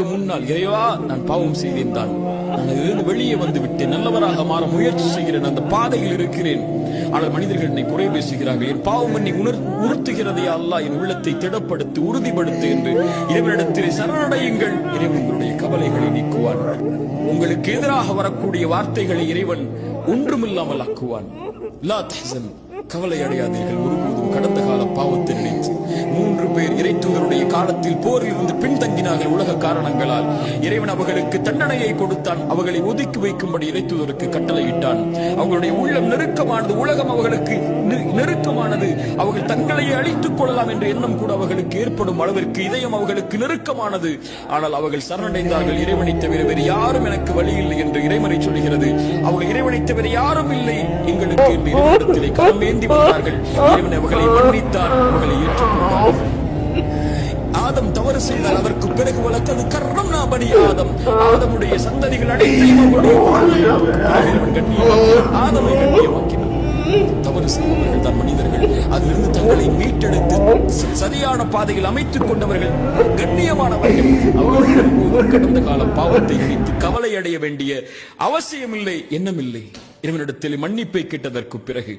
முன்னால் இறைவா நான் பாவம் செய்தேன் தான், நான் அதிலிருந்து வெளியே வந்து விட்டேன், நல்லவராக மாற முயற்சி செய்கிறேன், அந்த பாதையில் இருக்கிறேன். ஆனால் மனிதர்கள் என்னை குறை பேசுகிறார்கள், என் பாவம் என்னை உறுத்துகிறதே அல்லாஹ், என் உள்ளத்தை திடப்படுத்து, உறுதிப்படுத்து என்று இறைவனிடத்திலே சரணடையுங்கள். இறைவன் உங்களுடைய கவலைகளை நீக்குவான். உங்களுக்கு எதிராக வரக்கூடிய வார்த்தைகளை இறைவன் ஒன்றுமில்லாமல் ஆக்குவான். லா தஹ்சன், கவலை அடையாதீர்கள் ஒருபோதும். கடந்த கால பாவத்தை நினைத்து 3 பேர் இறை தூதருடைய காலத்தில் போரில் இருந்து பின்தங்கினார்கள். உலக காரணங்களால் இறைவன் அவர்களுக்கு தண்டனையை கொடுத்தான். அவர்களை ஒதுக்கி வைக்கும்படி இறை தூதருக்கு கட்டளையிட்டான். அவர்களுடைய உள்ளம் நெருக்கமானது, உலகம் அவர்களுக்கு நெருக்கமானது. அவர்கள் தங்களையே அழித்துக் கொள்ளலாம் என்ற எண்ணம் கூட அவர்களுக்கு ஏற்படும் அளவிற்கு இதயம் அவர்களுக்கு நெருக்கமானது. ஆனால் அவர்கள் சரணடைந்தார்கள். இறைவனை தவிர வேறு யாரும் எனக்கு வழி இல்லை என்று இறைவனை சொல்கிறது. அவர்கள் இறைவனை தவிர யாரும் இல்லை எங்களுக்கு என்று இறைவனிடத்திலே களம் ஏந்தி வந்தார்கள். இறைவன் அவர்களை மன்னித்தார், அவர்களை ஏற்றுக்கொண்டார். ஆதம் தவறு செய்தால் அதற்கு பிறகு வளர்த்தது கர்ரம்னா பனி ஆதம், ஆதமுடைய சந்ததிகள் அனைத்தையும் ஆதமை கண்ணியமாக்கினார். தவறு செய்பவர்கள் தான் மனிதர்கள். அதிலிருந்து தங்களை மீட்டெடுத்து சரியான பாதையில் அமைத்துக் கொண்டவர்கள் கண்ணியமானவர்கள். அவர்கள் கடந்த கால பாவத்தை நினைத்து கவலை அடைய வேண்டிய அவசியமில்லை, எண்ணமில்லை. இறைவனிடத்தில் மன்னிப்பை கேட்டதற்கு பிறகு